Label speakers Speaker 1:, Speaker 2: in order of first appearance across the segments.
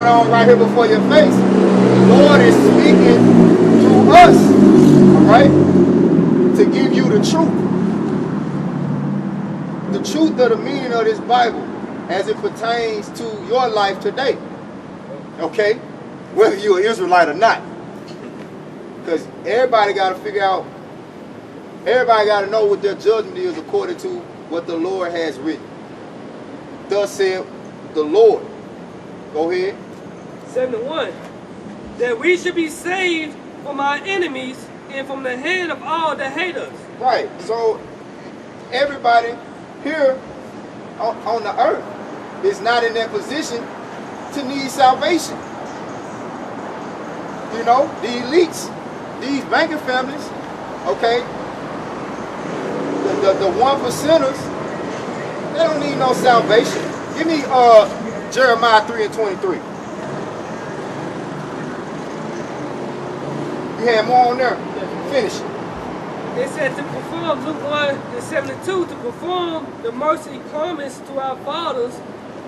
Speaker 1: on right here before your face. The Lord is speaking through us, all right, to give you the truth of the meaning of this Bible as it pertains to your life today, okay, whether you're an Israelite or not, because everybody got to figure out, everybody got to know what their judgment is according to what the Lord has written. Thus said the Lord. Go ahead.
Speaker 2: 71. That we should be saved from our enemies and from the hand of all that hate us.
Speaker 1: Right. So everybody here on the earth is not in that position to need salvation. You know, the elites, these banking families, okay, the 1%ers, they don't need no salvation. Give me Jeremiah 3:23. You had more on there? Finish it.
Speaker 2: It said to perform, Luke 1:72, to perform the mercy promised to our fathers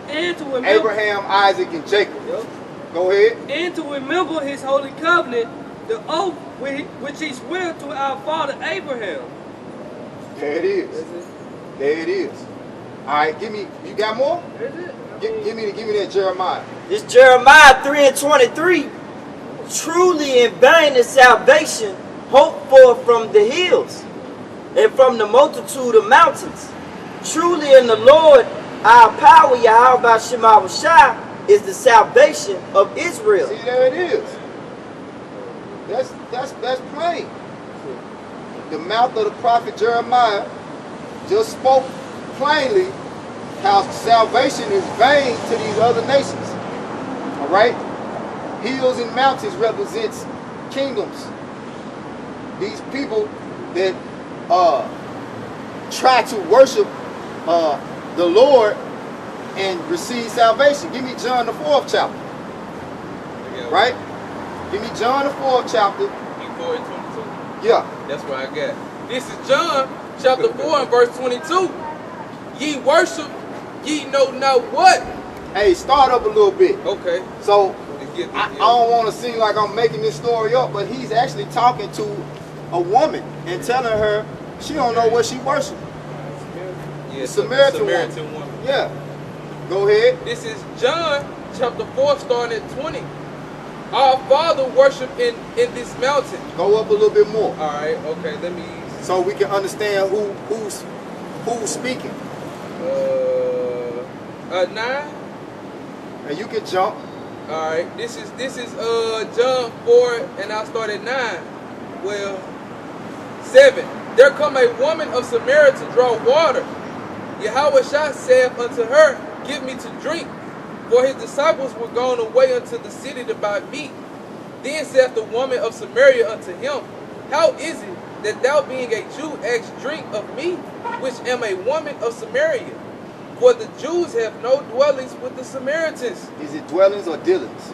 Speaker 2: and to remember
Speaker 1: Abraham, Isaac, and Jacob.
Speaker 2: Yep.
Speaker 1: Go ahead.
Speaker 2: And to remember his holy covenant, the oath which he swore to our father Abraham.
Speaker 1: There it is. There it is. All right, give me. You got more?
Speaker 2: That's it.
Speaker 1: Give me that Jeremiah.
Speaker 3: This Jeremiah 3:23. Truly in vain is salvation hoped for from the hills and from the multitude of mountains. Truly in the Lord our power, Yahweh Shema Shai, is the salvation of Israel.
Speaker 1: See, there it is. That's plain. The mouth of the prophet Jeremiah just spoke plainly how salvation is vain to these other nations. All right? Hills and mountains represents kingdoms. These people that try to worship the Lord and receive salvation. Give me John the 4th chapter. Right? Give me John the 4th chapter.
Speaker 4: 4 and 22.
Speaker 1: Yeah.
Speaker 4: That's what I got. This is John chapter 4 and verse 22. Ye worship, ye know not what.
Speaker 1: Hey, start up a little bit.
Speaker 4: Okay.
Speaker 1: So I don't want to seem like I'm making this story up, but he's actually talking to a woman and telling her she don't know what she worship.
Speaker 4: Yeah,
Speaker 1: the Samaritan
Speaker 4: woman.
Speaker 1: Yeah. Go ahead.
Speaker 4: This is John chapter 4 starting at 20. Our Father worship in this mountain.
Speaker 1: Go up a little bit more.
Speaker 4: All right. Okay. Let me.
Speaker 1: So we can understand who's speaking.
Speaker 4: 9.
Speaker 1: And you can jump.
Speaker 4: All right. This is John 4 and I'll start at 9. Well, 7. There come a woman of Samaria to draw water. Yahweh Shai saith unto her, give me to drink. For his disciples were gone away unto the city to buy meat. Then saith the woman of Samaria unto him, how is it that thou being a Jew askest drink of me, which am a woman of Samaria? For the Jews have no dwellings with the Samaritans.
Speaker 1: Is it dwellings or dealings?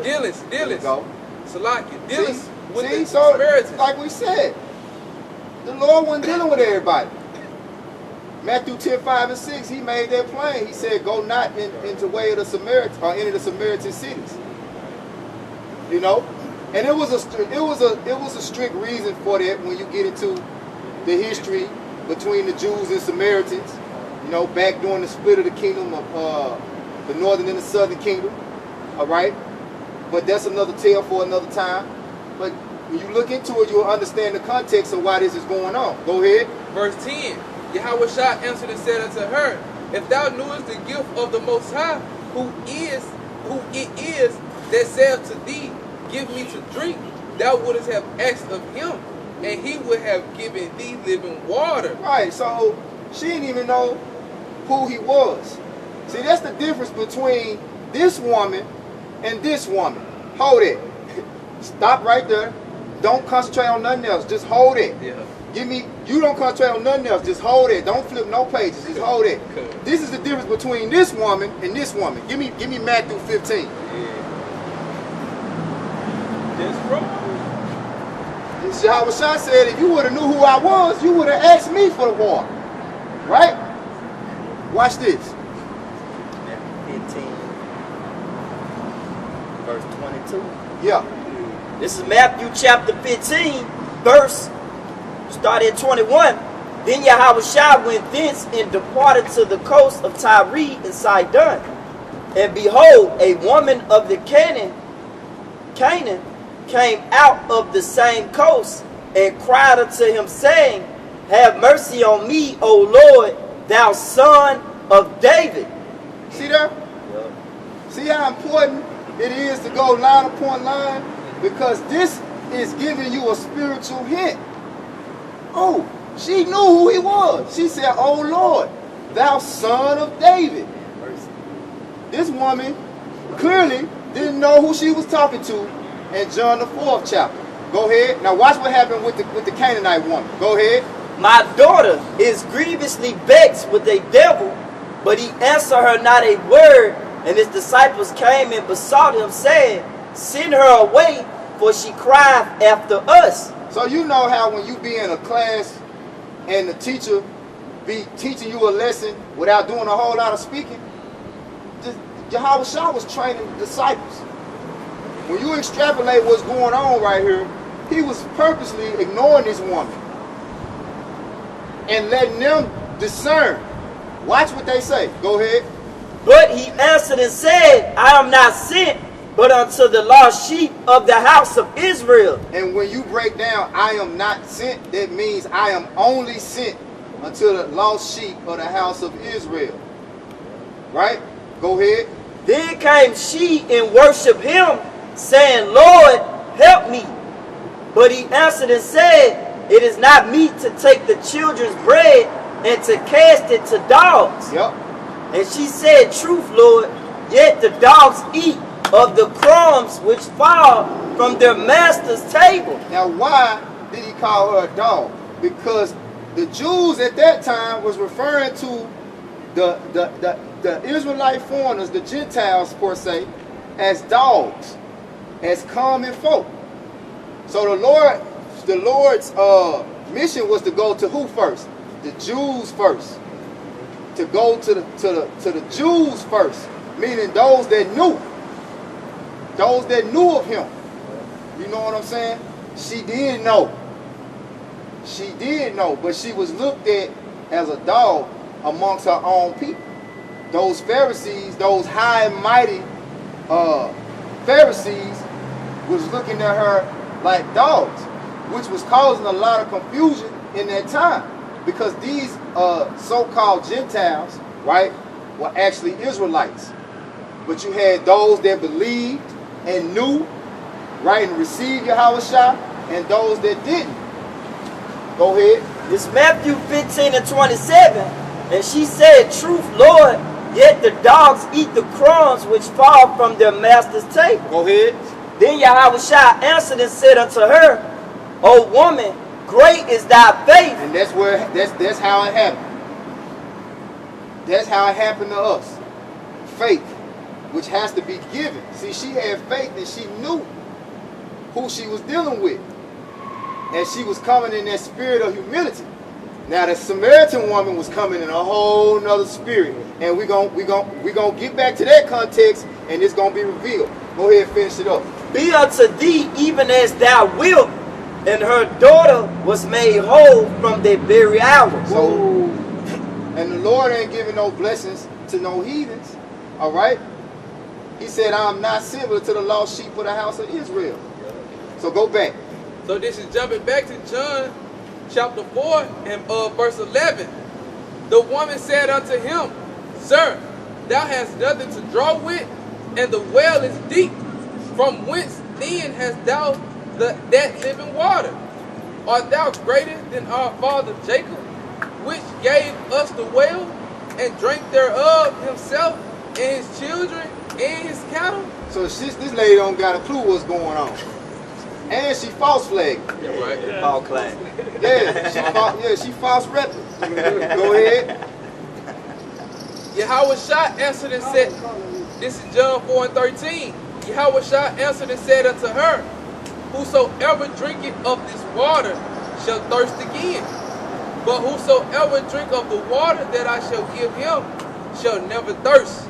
Speaker 4: Dealings.
Speaker 1: There you go.
Speaker 4: Salaki. Dealings with the
Speaker 1: so,
Speaker 4: Samaritans.
Speaker 1: like we said, the Lord wasn't dealing with everybody. Matthew 10:5-6, he made that plain. He said, go not into way of the Samaritans or any of the Samaritan cities. You know? And it was a strict reason for that when you get into the history between the Jews and Samaritans. You know, back during the split of the kingdom of the northern and the southern kingdom. All right? But that's another tale for another time. But when you look into it, you'll understand the context of why this is going on. Go ahead.
Speaker 4: Verse 10. Yahweh Shai answered and said unto her, if thou knewest the gift of the Most High, who it is that saith to thee, give me to drink, thou wouldest have asked of him, and he would have given thee living water.
Speaker 1: Right, so she didn't even know who he was. See, that's the difference between this woman and this woman. Hold it. Stop right there. Don't concentrate on nothing else. Just hold it.
Speaker 4: Yeah.
Speaker 1: You don't concentrate on nothing else. Just hold it. Don't flip no pages. Just hold it. This is the difference between this woman and this woman. Give me Matthew 15.
Speaker 4: Yeah. That's wrong.
Speaker 1: Yahweh Shai said, if you would have knew who I was, you would have asked me for the water. Right? Watch this.
Speaker 3: 15. verse 22.
Speaker 1: Yeah.
Speaker 3: This is Matthew chapter 15, verse, start at 21. Then Yahushua went thence and departed to the coast of Tyre and Sidon. And behold, a woman of the Canaan came out of the same coast and cried unto him, saying, Have mercy on me, O Lord, thou son of David.
Speaker 1: See there? See how important it is to go line upon line? Because this is giving you a spiritual hint. Oh, she knew who he was. She said, Oh Lord, thou son of David. This woman clearly didn't know who she was talking to in John the 4th chapter. Go ahead. Now watch what happened with the Canaanite woman. Go ahead.
Speaker 3: My daughter is grievously vexed with a devil, but he answered her not a word. And his disciples came and besought him, saying, Send her away, for she crieth after us.
Speaker 1: So you know how when you be in a class and the teacher be teaching you a lesson without doing a whole lot of speaking? Yahushua was training the disciples. When you extrapolate what's going on right here, he was purposely ignoring this woman and letting them discern. Watch what they say. Go ahead.
Speaker 3: But he answered and said, I am not sent, but unto the lost sheep of the house of Israel.
Speaker 1: And when you break down, I am not sent, that means I am only sent unto the lost sheep of the house of Israel. Right? Go ahead.
Speaker 3: Then came she and worshipped him, saying, Lord, help me. But he answered and said, It is not meet to take the children's bread and to cast it to dogs.
Speaker 1: Yep.
Speaker 3: And she said, Truth, Lord, yet the dogs eat of the crumbs which fall from their master's table.
Speaker 1: Now why did he call her a dog? Because the Jews at that time was referring to the Israelite foreigners, the Gentiles per se, as dogs, as common folk. So the Lord's mission was to go to who first? The Jews first. To go to the Jews first, meaning those that knew of him. You know what I'm saying? She did know. She did know, but she was looked at as a dog amongst her own people. Those Pharisees, those high and mighty Pharisees, was looking at her like dogs, which was causing a lot of confusion in that time, because these so-called Gentiles, right, were actually Israelites. But you had those that believed and knew, right, and received Yahushua, and those that didn't. Go ahead.
Speaker 3: It's Matthew 15 and 27. And she said, Truth, Lord, yet the dogs eat the crumbs which fall from their master's table.
Speaker 1: Go ahead.
Speaker 3: Then Yahushua answered and said unto her, O woman, great is thy faith.
Speaker 1: And that's how it happened. That's how it happened to us. Faith, which has to be given. See, she had faith and she knew who she was dealing with. And she was coming in that spirit of humility. Now the Samaritan woman was coming in a whole nother spirit. And we're gonna get back to that context, and it's gonna be revealed. Go ahead and finish it up.
Speaker 3: Be unto thee even as thou wilt. And her daughter was made whole from that very hour.
Speaker 1: So, and the Lord ain't giving no blessings to no heathens. All right? He said, I'm not sent but to the lost sheep of the house of Israel. So go back.
Speaker 4: So this is jumping back to John chapter 4 and verse 11. The woman said unto him, Sir, thou hast nothing to draw with, and the well is deep. From whence then hast thou that living water? Art thou greater than our father Jacob, which gave us the well, and drank thereof himself, and his children, and his cattle?
Speaker 1: So this lady don't got a clue what's going on. And she false flagged.
Speaker 4: Yeah, right.
Speaker 3: Paul Klein.
Speaker 1: She false repping. Go ahead.
Speaker 4: Yahushua answered and said, this is John 4 and 13. Yahushua answered and said unto her, Whosoever drinketh of this water shall thirst again. But whosoever drink of the water that I shall give him shall never thirst.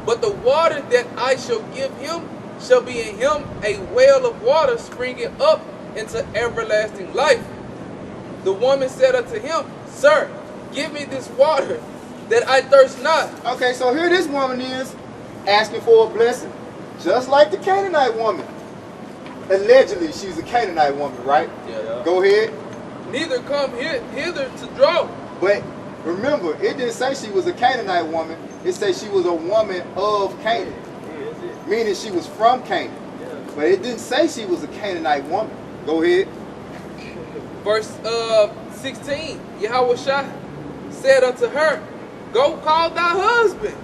Speaker 4: But the water that I shall give him shall be in him a well of water springing up into everlasting life. The woman said unto him, Sir, give me this water, that I thirst not.
Speaker 1: Okay, so here this woman is asking for a blessing, just like the Canaanite woman. Allegedly, she's a Canaanite woman, right?
Speaker 4: Yeah.
Speaker 1: Go ahead.
Speaker 4: Neither come hither to draw.
Speaker 1: But remember, it didn't say she was a Canaanite woman. It said she was a woman of Canaan, meaning she was from Canaan. But it didn't say she was a Canaanite woman. Go ahead.
Speaker 4: Verse 16, Yahushua said unto her, Go call thy husband,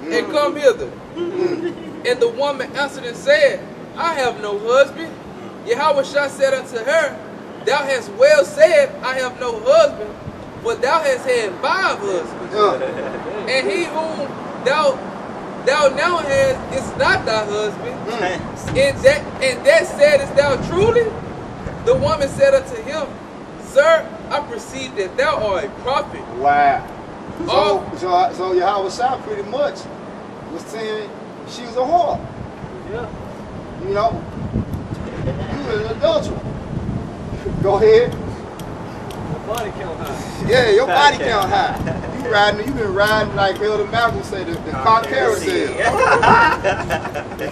Speaker 4: and come hither. And the woman answered and said, I have no husband. Yahushua said unto her, Thou hast well said, I have no husband, but thou hast had 5 husbands. And he whom thou now hast is not thy husband. And that saidest thou truly? The woman said unto him, Sir, I perceive that thou art a prophet.
Speaker 1: Wow. So Yahushua pretty much was saying she was a whore.
Speaker 2: Yeah.
Speaker 1: You know, you an adulterer. Go ahead.
Speaker 2: My body count high.
Speaker 1: Yeah, your body count high. You been riding like Elder Malcolm said, the car carousel.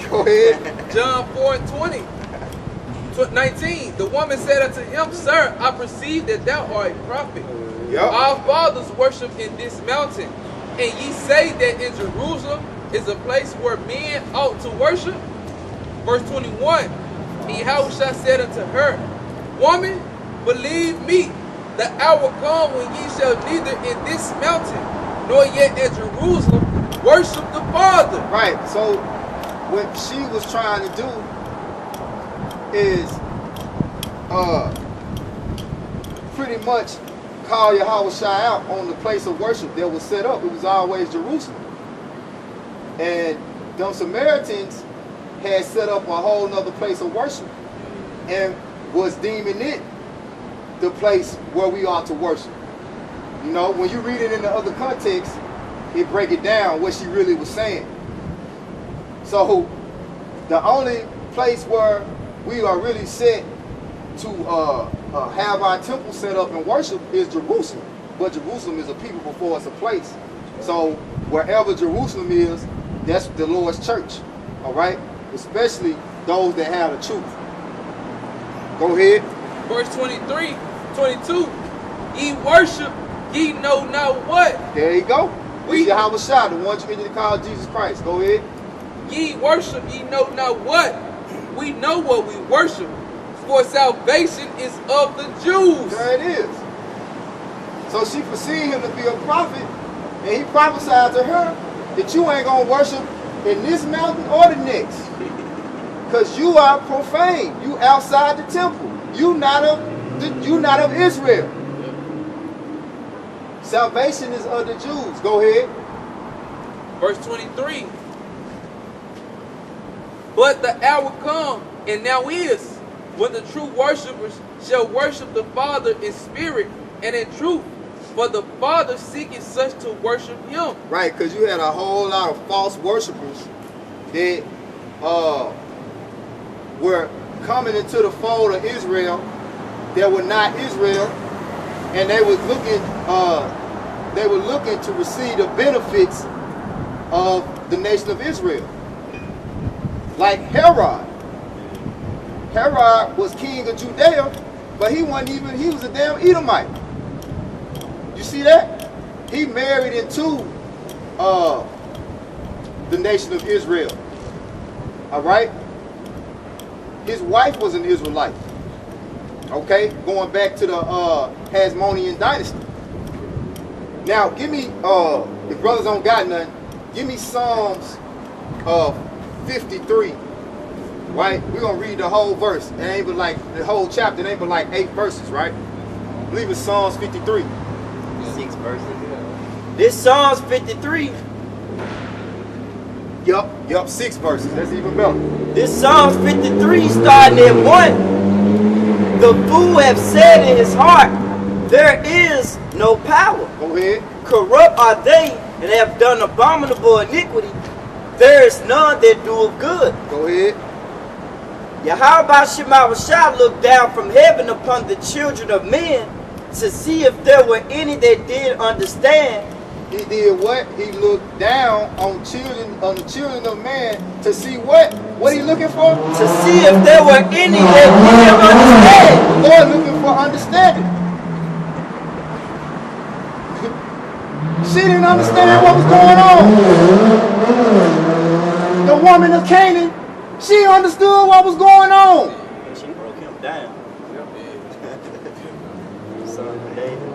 Speaker 1: Go ahead.
Speaker 4: John 4:20. 19. The woman said unto him, Sir, I perceive that thou art a prophet.
Speaker 1: Yep.
Speaker 4: Our fathers worship in this mountain, and ye say that in Jerusalem is a place where men ought to worship? Verse 21. And Yahushua said unto her, Woman, believe me, the hour come when ye shall neither in this mountain nor yet at Jerusalem worship the Father.
Speaker 1: Right. So what she was trying to do is pretty much call Yahushua out on the place of worship that was set up. It was always Jerusalem. And them Samaritans had set up a whole nother place of worship and was deeming it the place where we ought to worship. You know, when you read it in the other context, it break it down what she really was saying. So the only place where we are really set to have our temple set up and worship is Jerusalem. But Jerusalem is a people before it's a place. So wherever Jerusalem is, that's the Lord's church. All right? Especially those that have the truth. Go ahead.
Speaker 4: Verse 23, 22. Ye worship, ye know not what.
Speaker 1: There you go. We Yahushua, the one you need to call Jesus Christ. Go ahead.
Speaker 4: Ye worship, ye know not what. We know what we worship, for salvation is of the Jews.
Speaker 1: There it is. So she perceived him to be a prophet, and he prophesied to her that you ain't going to worship in this mountain or the next. Because you are profane. You outside the temple. You not of Israel. Salvation is of the Jews. Go ahead.
Speaker 4: Verse 23. But the hour come, and now is, when the true worshipers shall worship the Father in spirit and in truth. For the Father seeketh such to worship him.
Speaker 1: Right, because you had a whole lot of false worshipers that were coming into the fold of Israel that were not Israel, and they were looking to receive the benefits of the nation of Israel. Like Herod. Herod was king of Judea, but he was a damn Edomite. You see that? He married into the nation of Israel. All right? His wife was an Israelite. Okay? Going back to the Hasmonean dynasty. Now, give me, if brothers don't got nothing, give me Psalms 53. Right? We're going to read the whole verse. It ain't but like, the whole chapter, it ain't but like 8 verses, right? I believe it's Psalms 53.
Speaker 3: 6 verses. This Psalms 53.
Speaker 1: Yup, 6 verses. That's even better.
Speaker 3: This Psalms 53 starting at 1. The fool have said in his heart, there is no power.
Speaker 1: Go ahead.
Speaker 3: Corrupt are they, and have done abominable iniquity. There is none that doeth good.
Speaker 1: Go ahead.
Speaker 3: Yahweh Shemawashah looked down from heaven upon the children of men to see if there were any that did understand.
Speaker 1: He did what? He looked down on the children of man to see what? What he looking for?
Speaker 3: To see if there were any that did understand.
Speaker 1: The Lord looking for understanding. She didn't understand what was going on. The woman of Canaan, she understood what was going on.
Speaker 3: She broke him down. Son of David.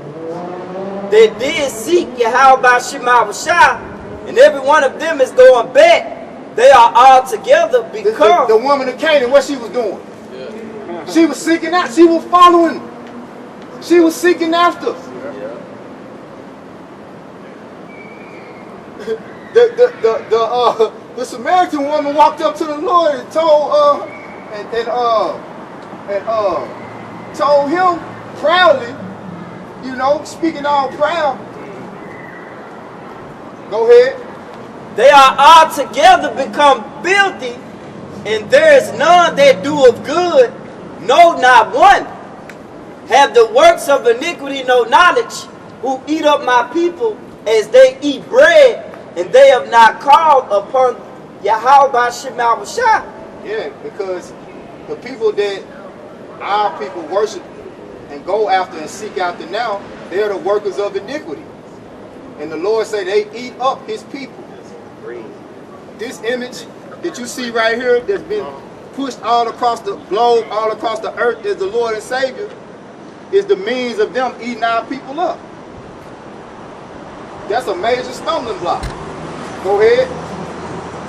Speaker 3: They did seek Yahweh Shemawashah, and every one of them is going back. They are all together because
Speaker 1: the woman of Canaan, what she was doing? Yeah. She was seeking out. She was following. She was seeking after. The Samaritan woman walked up to the Lord and told told him proudly, you know, speaking all proud. Go ahead.
Speaker 3: They are all together become filthy, and there is none that do of good, no, not one. Have the works of iniquity no knowledge, who eat up my people as they eat bread, and they have not called upon Yahweh Shemawashah.
Speaker 1: Yeah, because the people that our people worship and go after and seek after now, they're the workers of iniquity. And the Lord say they eat up his people. This image that you see right here that's been pushed all across the globe, all across the earth as the Lord and Savior, is the means of them eating our people up. That's a major stumbling block. Go ahead.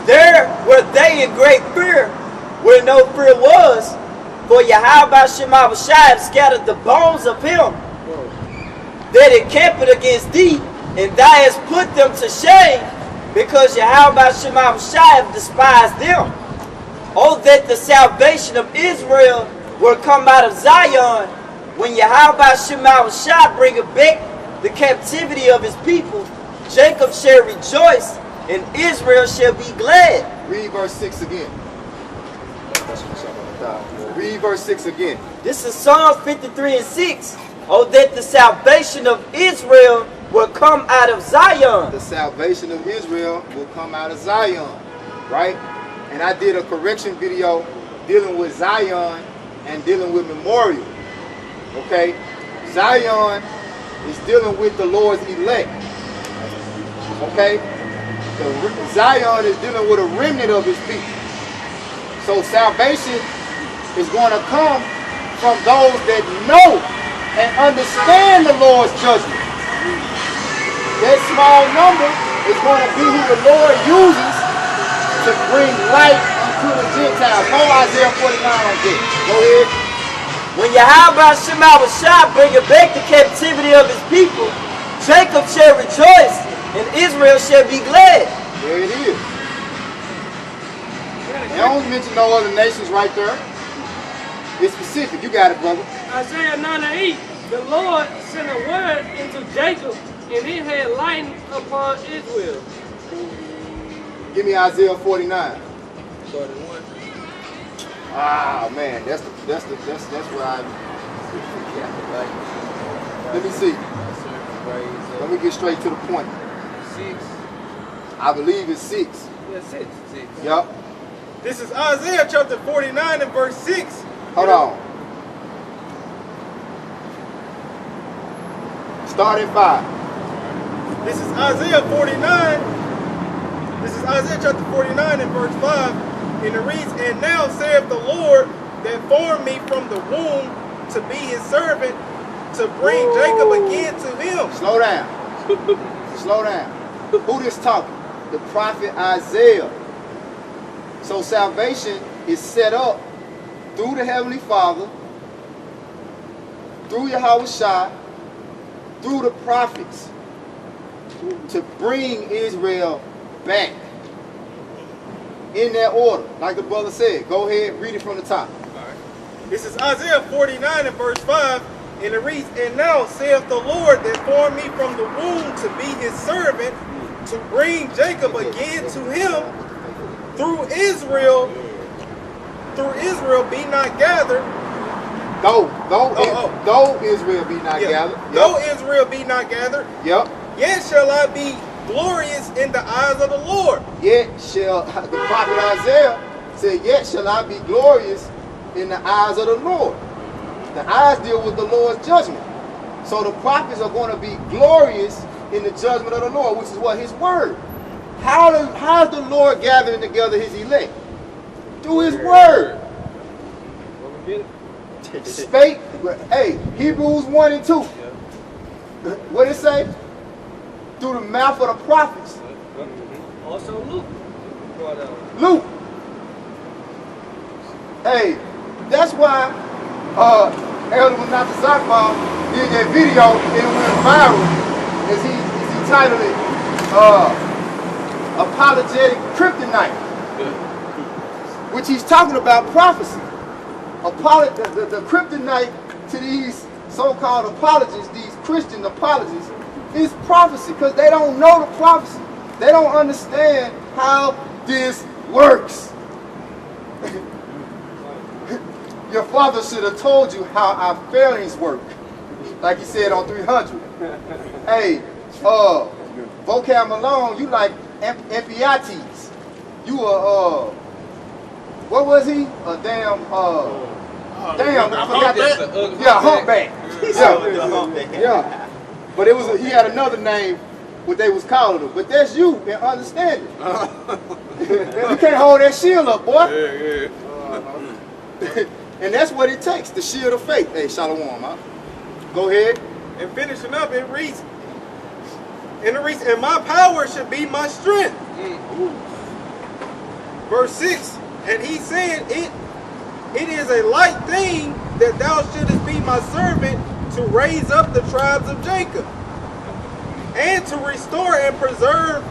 Speaker 3: There were they in great fear, where no fear was, for Yahweh Shemawashah had scattered the bones of him that encamped against thee, and thou hast put them to shame, because Yahweh Shemawashah have despised them. Oh, that the salvation of Israel will come out of Zion, when Yahweh Shemawashah bringeth back the captivity of his people. Jacob shall rejoice, and Israel shall be glad.
Speaker 1: Read verse 6 again. Read verse 6 again.
Speaker 3: This is Psalms 53 and 6. Oh, that the salvation of Israel will come out of Zion.
Speaker 1: The salvation of Israel will come out of Zion. Right? And I did a correction video dealing with Zion and dealing with Memorial. Okay? Zion is dealing with the Lord's elect. Okay? Zion is dealing with a remnant of his people. So salvation is going to come from those that know and understand the Lord's judgment. That small number is going to be who the Lord uses to bring light unto the Gentiles. Hold Isaiah 49 on this. Go ahead.
Speaker 3: When Yahweh Shemawashah bringeth back the captivity of his people, Jacob shall rejoice, and Israel shall be glad.
Speaker 1: There it is. They don't mention no other nations right there. It's specific. You got it, brother.
Speaker 2: Isaiah 9:8, the Lord sent a word into Jacob, and it had lightened upon Israel.
Speaker 1: Give me Isaiah 49.
Speaker 4: Started one.
Speaker 1: Ah man, that's where I. Let me see. Let me get straight to the point.
Speaker 4: 6.
Speaker 1: I believe it's 6.
Speaker 2: Yeah, 6.
Speaker 1: Yup.
Speaker 5: This is Isaiah chapter 49 and verse 6.
Speaker 1: Hold on. Start at 5.
Speaker 5: This is Isaiah 49. This is Isaiah chapter 49 and verse 5. And it reads, and now saith the Lord that formed me from the womb to be his servant, to bring Jacob again to him.
Speaker 1: Slow down. Slow down. Who this talking? The prophet Isaiah. So salvation is set up through the Heavenly Father, through Yahushua, through the prophets, to bring Israel back. In that order, like the brother said. Go ahead, read it from the top.
Speaker 5: This is Isaiah 49 and verse 5. And it reads, and now saith the Lord that formed me from the womb to be his servant, to bring Jacob again to him, through Israel through Israel be not gathered,
Speaker 1: Though Israel be not gathered.
Speaker 5: though Israel be not gathered,
Speaker 1: Yep.
Speaker 5: yet shall I be glorious in the eyes of the Lord.
Speaker 1: Yet shall, the prophet Isaiah said, yet shall I be glorious in the eyes of the Lord. The eyes deal with the Lord's judgment. So the prophets are going to be glorious in the judgment of the Lord, which is what? His word. How is the Lord gathering together his elect? Through his word. Spake, hey, Hebrews 1 and 2. What did it say? Through the mouth of the prophets.
Speaker 2: Also Luke.
Speaker 1: Luke. Hey, that's why Elder Manata Zakbal did that video and it went viral. As he titled it Apologetic Kryptonite. Which he's talking about prophecy. The kryptonite to these so-called apologists, these Christian apologists, is prophecy, because they don't know the prophecy. They don't understand how this works. Your father should have told you how our failings work, like he said on 300. Hey, Vocab Malone, you like Ephiates. You what was he? A damn, I forgot that. Yeah, humpback. Yeah. But it was he had another name, what they was calling him. But that's you and understanding. You can't hold that shield up, boy. And that's what it takes, the shield of faith. Hey, Shalom, huh? Go ahead.
Speaker 5: And finishing up, it reads, and my power should be my strength. Verse 6, and he said, it is a light thing that thou shouldest be my servant to raise up the tribes of Jacob, and to restore and preserve,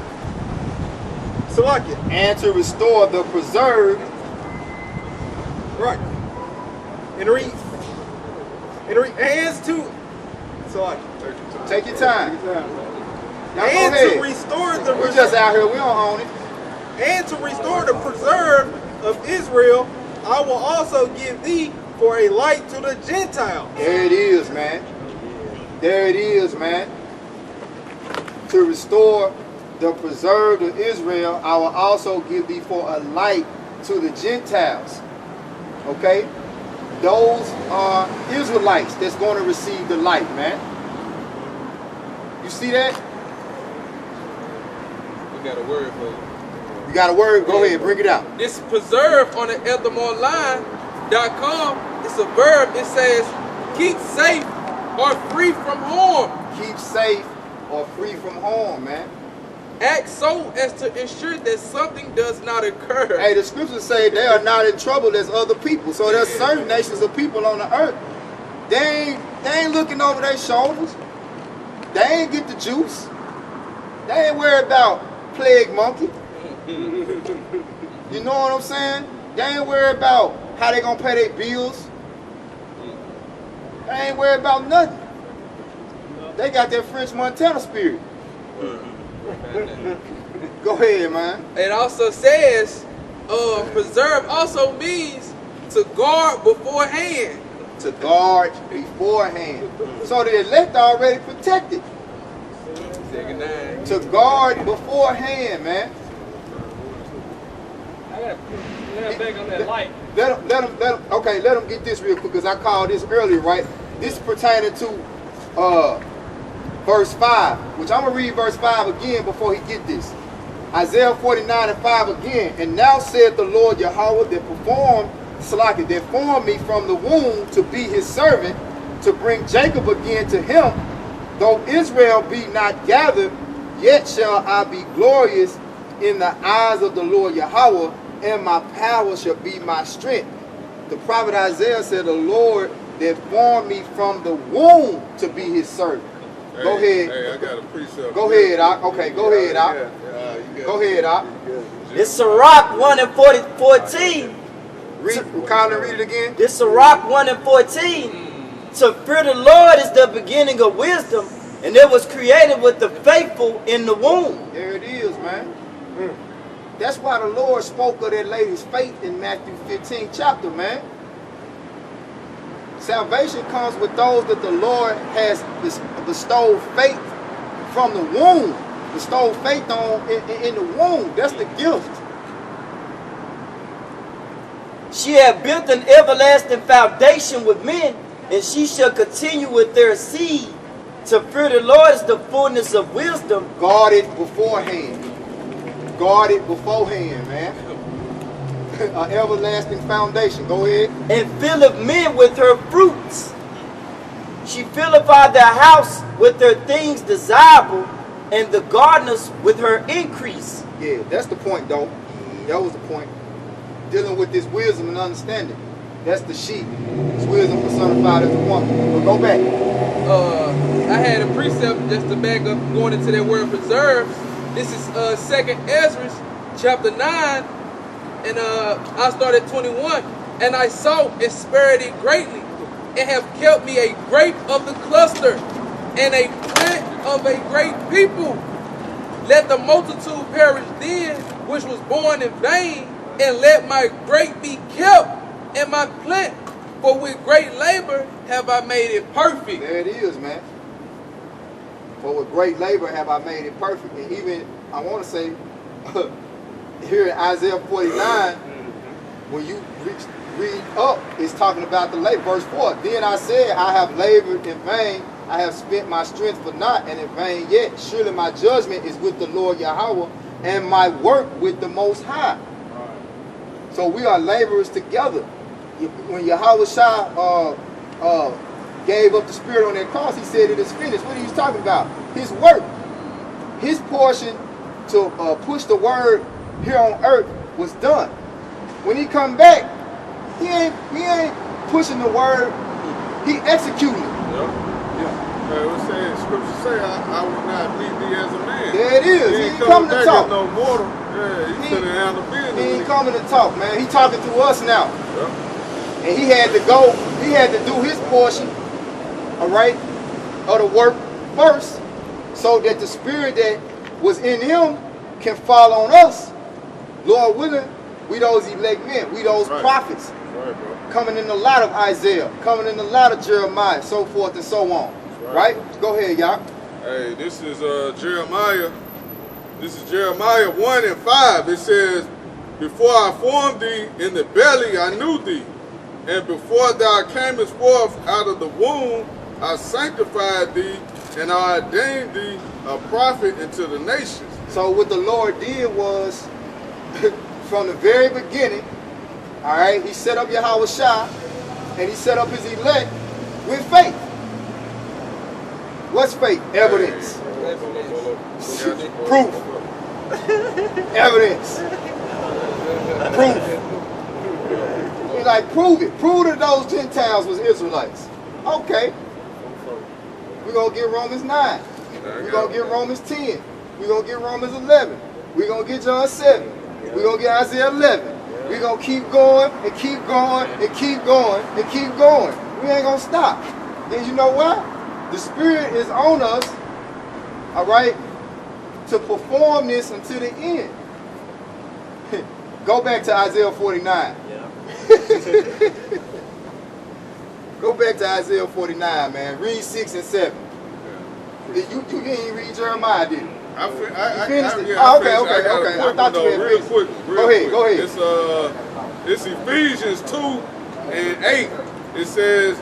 Speaker 5: Salakia.
Speaker 1: And to restore the preserved.
Speaker 5: Right. And read, hands to, Salakia.
Speaker 1: Take your time.
Speaker 5: And to restore the
Speaker 1: We're just out here, we don't own it.
Speaker 5: And to restore the preserve of Israel, I will also give thee for a light to the Gentiles.
Speaker 1: There it is, man. There it is, man. To restore the preserved of Israel, I will also give thee for a light to the Gentiles. Okay? Those are Israelites that's going to receive the light, man. You see that?
Speaker 4: We got a word for you.
Speaker 1: You got a word? Go ahead, bring it out.
Speaker 4: This preserve on the eldermonline.com, it's a verb. It says, keep safe or free from harm.
Speaker 1: Keep safe or free from harm, man.
Speaker 4: Act so as to ensure that something does not occur.
Speaker 1: Hey, the scriptures say they are not in trouble as other people. So there's certain nations of people on the earth. They ain't looking over their shoulders. They ain't get the juice. They ain't worried about plague monkey. You know what I'm saying? They ain't worried about how they gonna pay their bills. They ain't worried about nothing. They got that French Montana spirit. Go ahead, man.
Speaker 4: It also says, preserve also means to guard beforehand.
Speaker 1: To guard beforehand. So the elect are already protected. To guard beforehand, man.
Speaker 2: I got back on that light.
Speaker 1: Let them, okay, let them get this real quick, because I called this earlier, right? This is pertaining to verse 5, which I'm going to read verse 5 again before he get this. Isaiah 49 and 5 again. And now said the Lord Yahweh that formed me from the womb to be his servant, to bring Jacob again to him. Though Israel be not gathered, yet shall I be glorious in the eyes of the Lord Yahweh, and my power shall be my strength. The prophet Isaiah said, the Lord that formed me from the womb to be his servant.
Speaker 6: Hey,
Speaker 1: Go ahead.
Speaker 6: Hey, I got a precept.
Speaker 1: Go ahead, Doc. Okay, go ahead, Doc. Go ahead, Doc.
Speaker 3: This Sirach 1 and 14.
Speaker 1: Colin, read it again.
Speaker 3: This Sirach 1 and 14. To fear the Lord is the beginning of wisdom, and it was created with the faithful in the womb.
Speaker 1: There it is, man. That's why the Lord spoke of that lady's faith in Matthew 15 chapter, man. Salvation comes with those that the Lord has bestowed faith from the womb. Bestowed faith on in the womb. That's the gift.
Speaker 3: She had built an everlasting foundation with men, and she shall continue with their seed. To fear the Lord is the fullness of wisdom.
Speaker 1: Guard it beforehand. Guard it beforehand, man. An everlasting foundation. Go ahead.
Speaker 3: And filleth men with her fruits. She filleth their house with her things desirable, and the gardeners with her increase.
Speaker 1: Yeah, that's the point, though. That was the point. Dealing with this wisdom and understanding. That's the sheep. It's wisdom personified as a woman. But go back.
Speaker 4: I had a precept just to back up going into that word preserves. This is 2nd Ezra, chapter 9, and I started 21. And I saw and spared it greatly, and have kept me a grape of the cluster, and a plant of a great people. Let the multitude perish then, which was born in vain, and let my grape be kept, and my plant, for with great labor have I made it perfect.
Speaker 1: There it is, man. For with great labor have I made it perfect. And even, I want to say, here in Isaiah 49, when you read up, it's talking about the labor. Verse 4, then I said, I have labored in vain, I have spent my strength for naught, and in vain yet. Surely my judgment is with the Lord Yahweh, and my work with the Most High. So we are laborers together. When Yahweh Shah gave up the spirit on that cross, he said it is finished. What are you talking about? His work. His portion to push the word here on earth was done. When he come back, he ain't pushing the word, he executed it.
Speaker 6: Scripture say, I will not leave thee as a man.
Speaker 1: There it is. He ain't coming to talk.
Speaker 6: No mortal. Yeah, he
Speaker 1: He ain't coming to talk, man. He talking to us now. Yep. And he had to go, he had to do his portion, all right, of the work first, so that the spirit that was in him can fall on us. Lord willing, we those elect men, we those prophets.
Speaker 6: Right, bro.
Speaker 1: Coming in the light of Isaiah, coming in the light of Jeremiah, so forth and so on. Right? Go ahead, y'all.
Speaker 6: Hey, this is Jeremiah. This is Jeremiah 1 and 5. It says, before I formed thee in the belly, I knew thee. And before thou camest forth out of the womb, I sanctified thee, and I ordained thee a prophet into the nations.
Speaker 1: So what the Lord did was, from the very beginning, all right, he set up Yahweh Shah, and he set up his elect with faith. What's faith? Evidence. Proof. Evidence. Proof. He's like, prove it. Prove that those Gentiles was Israelites. Okay. We're going to get Romans 9. We're going to get Romans 10. We're going to get Romans 11. We're going to get John 7. We're going to get Isaiah 11. We're going to keep going and keep going and keep going and keep going. We ain't going to stop. Then you know what? The Spirit is on us, all right, to perform this until the end. Go back to Isaiah 49. Yeah. Go back to Isaiah 49, man. Read 6 and 7. Yeah. You didn't read Jeremiah, did you?
Speaker 6: I
Speaker 1: finished it.
Speaker 6: Yeah,
Speaker 1: okay. I thought you had finished.
Speaker 6: Go ahead. It's Ephesians 2 and 8. It says,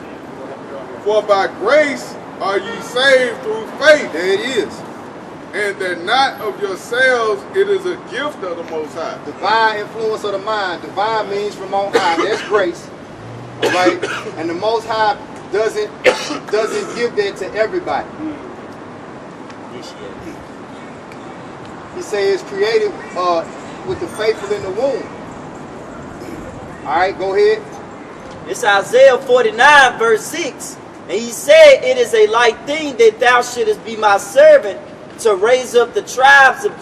Speaker 6: for by grace are ye saved through faith.
Speaker 1: There it is.
Speaker 6: And that not of yourselves, it is a gift of the Most High.
Speaker 1: Divine influence of the mind. Divine means from on high. That's grace. All right? And the Most High doesn't give that to everybody. He says it's created with the faithful in the womb. All right, go ahead.
Speaker 3: It's Isaiah 49 verse 6. And he said, it is a light thing that thou shouldest be my servant to raise up the tribes of